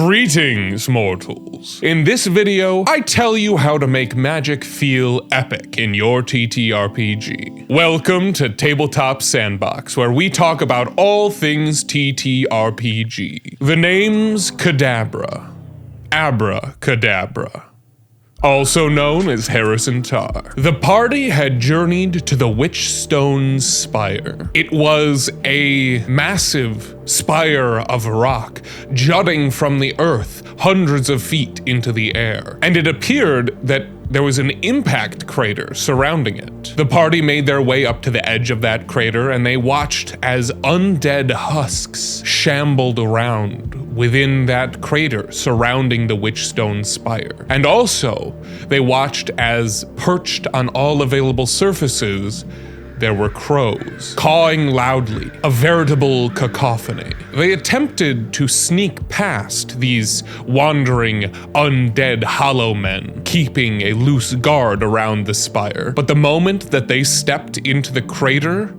Greetings, mortals. In this video, I tell you how to make magic feel epic in your TTRPG. Welcome to Tabletop Sandbox, where we talk about all things TTRPG. The name's Cadabra. Abracadabra. Also known as Harrison Tar. The party had journeyed to the Witchstone's spire. It was a massive spire of rock jutting from the earth hundreds of feet into the air, and it appeared that there was an impact crater surrounding it. The party made their way up to the edge of that crater, and they watched as undead husks shambled around within that crater surrounding the Witchstone spire. And also, they watched as, perched on all available surfaces, there were crows, cawing loudly, a veritable cacophony. They attempted to sneak past these wandering, undead hollow men, keeping a loose guard around the spire. But the moment that they stepped into the crater,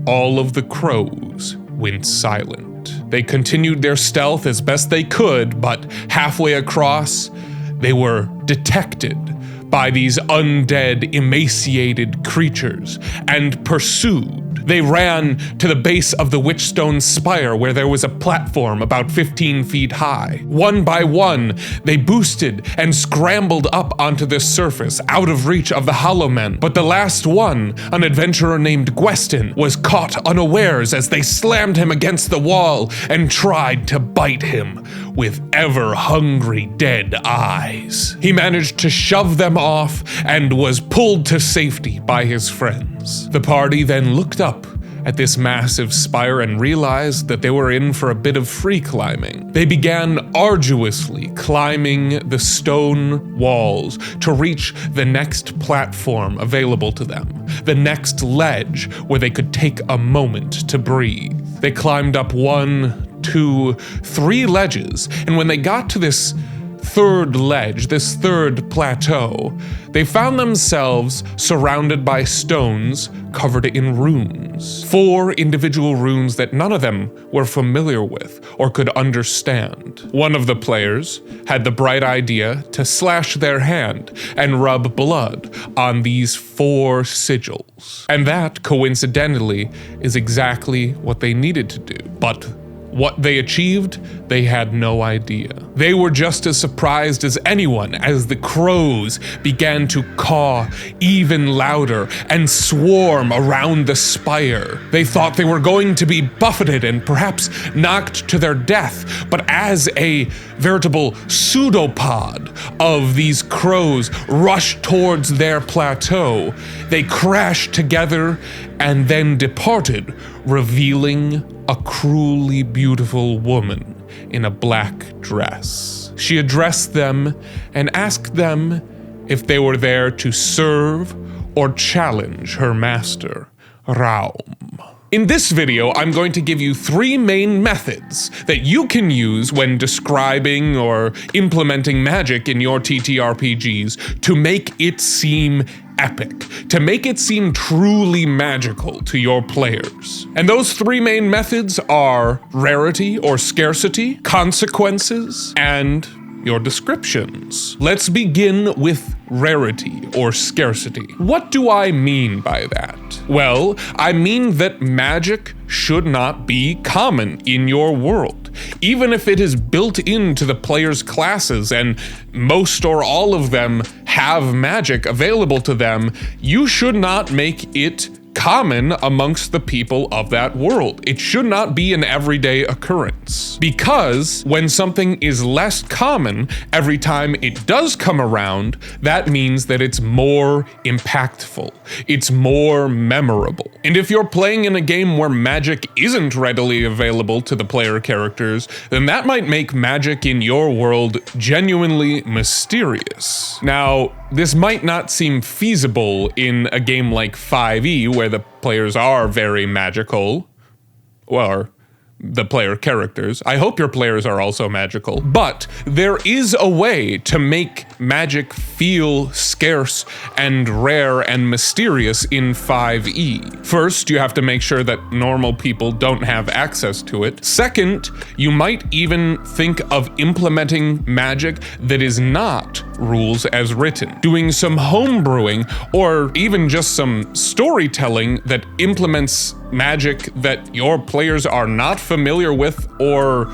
all of the crows went silent. They continued their stealth as best they could, but halfway across, they were detected by these undead, emaciated creatures and pursued. They ran to the base of the Witchstone spire where there was a platform about 15 feet high. One by one, they boosted and scrambled up onto the surface, out of reach of the hollow men. But the last one, an adventurer named Gweston, was caught unawares as they slammed him against the wall and tried to bite him with ever-hungry dead eyes. He managed to shove them off and was pulled to safety by his friends. The party then looked up at this massive spire and realized that they were in for a bit of free climbing. They began arduously climbing the stone walls to reach the next platform available to them, the next ledge where they could take a moment to breathe. They climbed up 1, 2, 3 ledges, and when they got to this third ledge, this third plateau, they found themselves surrounded by stones covered in runes. 4 individual runes that none of them were familiar with or could understand. One of the players had the bright idea to slash their hand and rub blood on these 4 sigils. And that, coincidentally, is exactly what they needed to do. But what they achieved, they had no idea. They were just as surprised as anyone as the crows began to caw even louder and swarm around the spire. They thought they were going to be buffeted and perhaps knocked to their death, but as a veritable pseudopod of these crows rushed towards their plateau, they crashed together and then departed, revealing a cruelly beautiful woman in a black dress. She addressed them and asked them if they were there to serve or challenge her master, Raum. In this video, I'm going to give you 3 main methods that you can use when describing or implementing magic in your TTRPGs to make it seem epic, to make it seem truly magical to your players. And those 3 main methods are rarity or scarcity, consequences, and your descriptions. Let's begin with rarity or scarcity. What do I mean by that? Well, I mean that magic should not be common in your world. Even if it is built into the player's classes and most or all of them have magic available to them, you should not make it common amongst the people of that world. It should not be an everyday occurrence. Because when something is less common every time it does come around, that means that it's more impactful. It's more memorable. And if you're playing in a game where magic isn't readily available to the player characters, then that might make magic in your world genuinely mysterious. Now, this might not seem feasible in a game like 5e, where the players are very magical, or the player characters. I hope your players are also magical, but there is a way to make magic feel scarce and rare and mysterious in 5e. First, you have to make sure that normal people don't have access to it. Second, you might even think of implementing magic that is not rules as written, doing some homebrewing or even just some storytelling that implements magic that your players are not familiar with or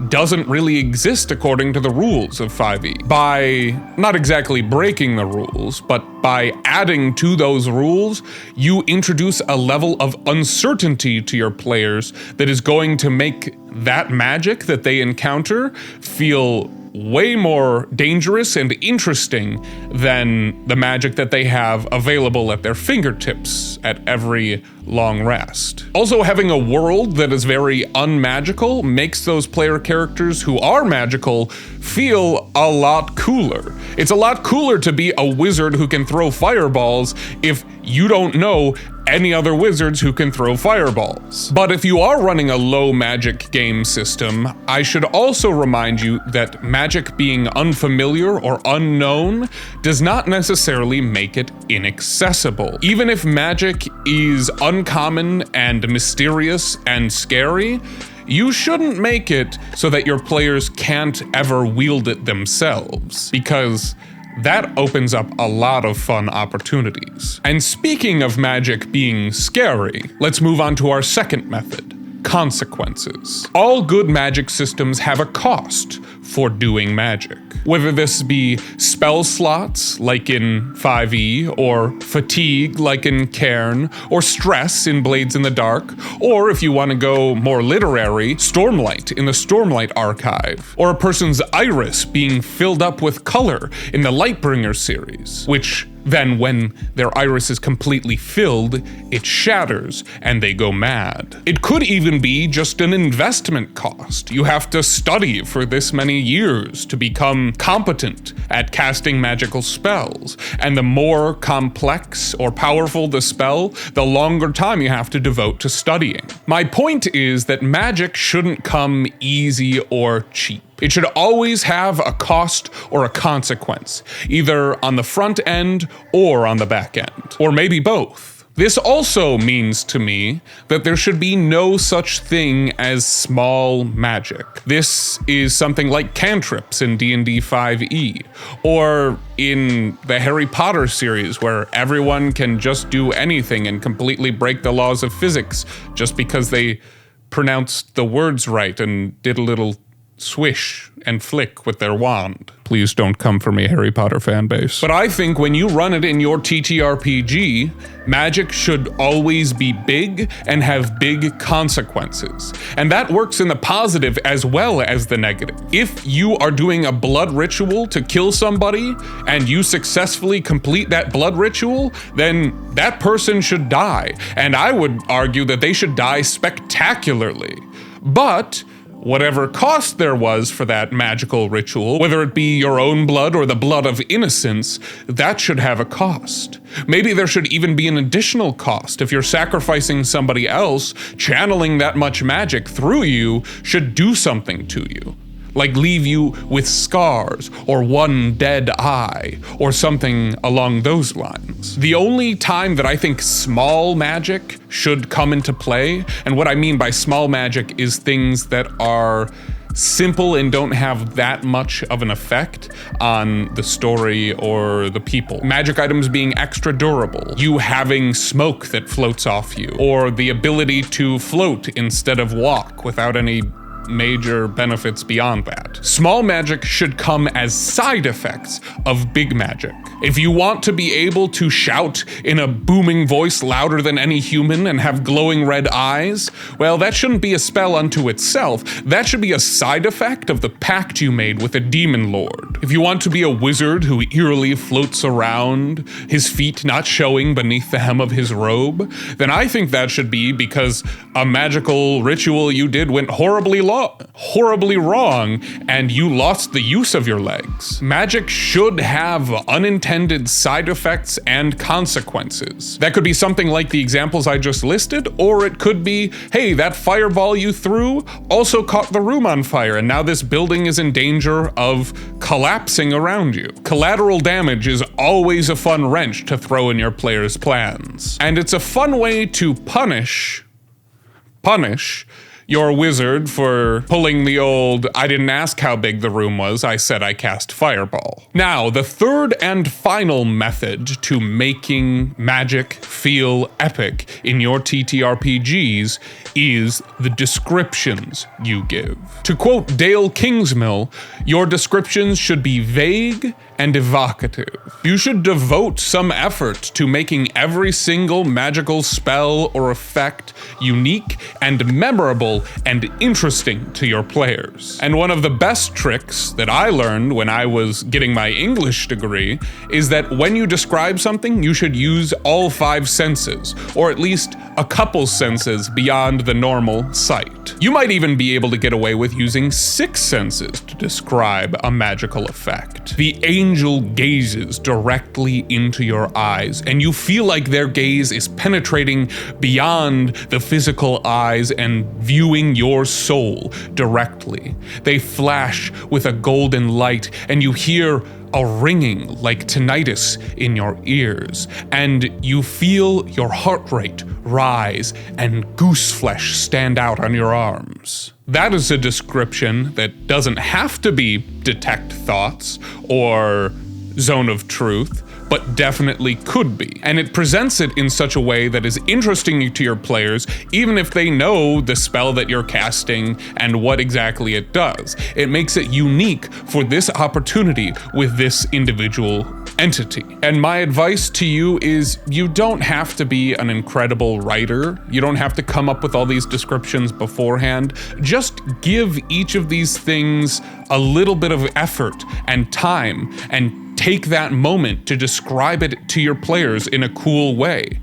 doesn't really exist according to the rules of 5e. By not exactly breaking the rules, but by adding to those rules, you introduce a level of uncertainty to your players that is going to make that magic that they encounter feel way more dangerous and interesting than the magic that they have available at their fingertips at every long rest. Also, having a world that is very unmagical makes those player characters who are magical feel a lot cooler. It's a lot cooler to be a wizard who can throw fireballs if you don't know any other wizards who can throw fireballs. But if you are running a low magic game system, I should also remind you that magic being unfamiliar or unknown does not necessarily make it inaccessible. Even if magic is uncommon and mysterious and scary, you shouldn't make it so that your players can't ever wield it themselves, because that opens up a lot of fun opportunities. And speaking of magic being scary, let's move on to our second method: consequences. All good magic systems have a cost for doing magic. Whether this be spell slots, like in 5e, or fatigue, like in Cairn, or stress in Blades in the Dark, or if you want to go more literary, Stormlight in the Stormlight Archive, or a person's iris being filled up with color in the Lightbringer series, which then when their iris is completely filled, it shatters and they go mad. It could even be just an investment cost. You have to study for this many years to become competent at casting magical spells, and the more complex or powerful the spell, the longer time you have to devote to studying. My point is that magic shouldn't come easy or cheap. It should always have a cost or a consequence, either on the front end or on the back end, or maybe both. This also means to me that there should be no such thing as small magic. This is something like cantrips in D&D 5e, or in the Harry Potter series where everyone can just do anything and completely break the laws of physics just because they pronounced the words right and did a little swish and flick with their wand. Please don't come for me, Harry Potter fan base. But I think when you run it in your TTRPG, magic should always be big and have big consequences. And that works in the positive as well as the negative. If you are doing a blood ritual to kill somebody and you successfully complete that blood ritual, then that person should die. And I would argue that they should die spectacularly. But whatever cost there was for that magical ritual, whether it be your own blood or the blood of innocence, that should have a cost. Maybe there should even be an additional cost. If you're sacrificing somebody else, channeling that much magic through you should do something to you. Like leave you with scars or one dead eye or something along those lines. The only time that I think small magic should come into play, and what I mean by small magic is things that are simple and don't have that much of an effect on the story or the people. Magic items being extra durable, you having smoke that floats off you, or the ability to float instead of walk without any major benefits beyond that. Small magic should come as side effects of big magic. If you want to be able to shout in a booming voice louder than any human and have glowing red eyes, well, that shouldn't be a spell unto itself. That should be a side effect of the pact you made with a demon lord. If you want to be a wizard who eerily floats around, his feet not showing beneath the hem of his robe, then I think that should be because a magical ritual you did went horribly horribly wrong and you lost the use of your legs. Magic should have unintended side effects and consequences. That could be something like the examples I just listed, or it could be, hey, that fireball you threw also caught the room on fire, and now this building is in danger of collapsing around you. Collateral damage is always a fun wrench to throw in your players' plans. And it's a fun way to punish your wizard for pulling the old, I didn't ask how big the room was, I said I cast fireball. Now, the third and final method to making magic feel epic in your TTRPGs is the descriptions you give. To quote Dale Kingsmill, your descriptions should be vague and evocative. You should devote some effort to making every single magical spell or effect unique and memorable and interesting to your players. And one of the best tricks that I learned when I was getting my English degree is that when you describe something, you should use all 5 senses, or at least a couple senses beyond the normal sight. You might even be able to get away with using 6 senses to describe a magical effect. The angel gazes directly into your eyes, and you feel like their gaze is penetrating beyond the physical eyes and viewing your soul directly. They flash with a golden light, and you hear a ringing like tinnitus in your ears, and you feel your heart rate rise and goose flesh stand out on your arms. That is a description that doesn't have to be detect thoughts or zone of truth, but definitely could be. And it presents it in such a way that is interesting to your players, even if they know the spell that you're casting and what exactly it does. It makes it unique for this opportunity with this individual entity. And my advice to you is you don't have to be an incredible writer. You don't have to come up with all these descriptions beforehand. Just give each of these things a little bit of effort and time, and take that moment to describe it to your players in a cool way.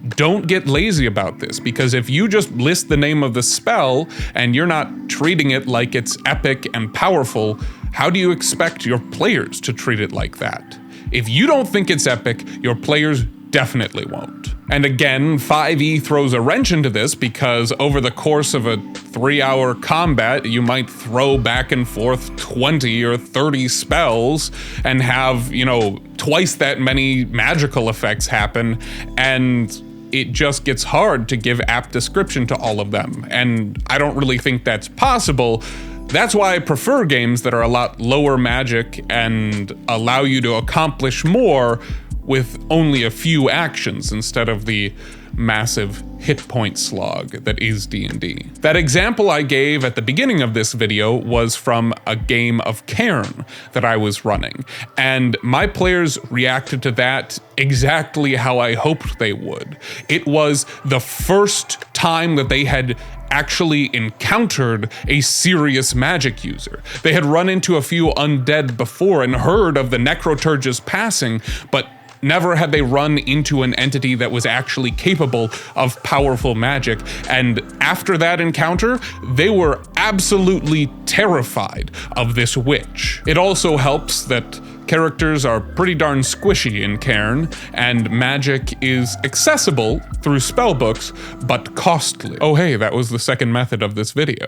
Don't get lazy about this, because if you just list the name of the spell and you're not treating it like it's epic and powerful, how do you expect your players to treat it like that? If you don't think it's epic, your players definitely won't. And again, 5e throws a wrench into this, because over the course of a 3-hour combat, you might throw back and forth 20 or 30 spells and have, twice that many magical effects happen, and it just gets hard to give apt description to all of them. And I don't really think that's possible. That's why I prefer games that are a lot lower magic and allow you to accomplish more with only a few actions instead of the massive hit point slog that is D&D. That example I gave at the beginning of this video was from a game of Cairn that I was running, and my players reacted to that exactly how I hoped they would. It was the first time that they had actually encountered a serious magic user. They had run into a few undead before and heard of the Necroturge's passing, but never had they run into an entity that was actually capable of powerful magic. And after that encounter, they were absolutely terrified of this witch. It also helps that characters are pretty darn squishy in Cairn, and magic is accessible through spellbooks, but costly. Oh hey, that was the second method of this video.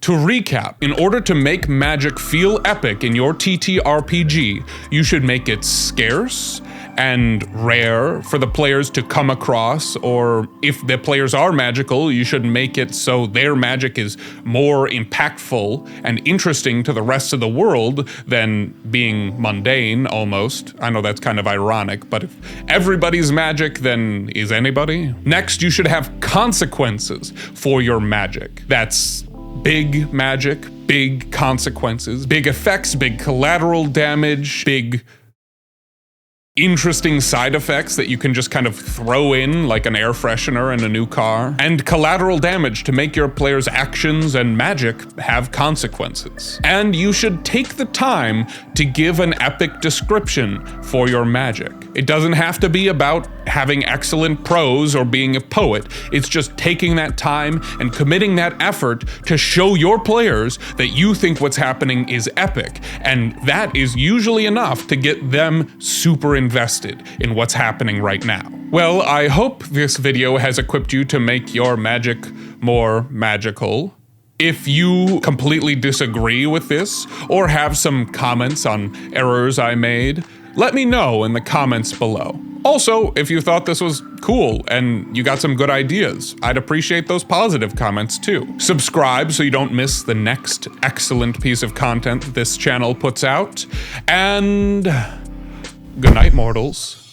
To recap, in order to make magic feel epic in your TTRPG, you should make it scarce and rare for the players to come across, or if the players are magical, you should make it so their magic is more impactful and interesting to the rest of the world than being mundane, almost. I know that's kind of ironic, but if everybody's magic, then is anybody? Next, you should have consequences for your magic. That's big magic, big consequences, big effects, big collateral damage, big interesting side effects that you can just kind of throw in like an air freshener in a new car, and collateral damage to make your players' actions and magic have consequences. And you should take the time to give an epic description for your magic. It doesn't have to be about, having excellent prose or being a poet. It's just taking that time and committing that effort to show your players that you think what's happening is epic. And that is usually enough to get them super invested in what's happening right now. Well, I hope this video has equipped you to make your magic more magical. If you completely disagree with this, or have some comments on errors I made, let me know in the comments below. Also, if you thought this was cool and you got some good ideas, I'd appreciate those positive comments too. Subscribe so you don't miss the next excellent piece of content this channel puts out. And good night, mortals.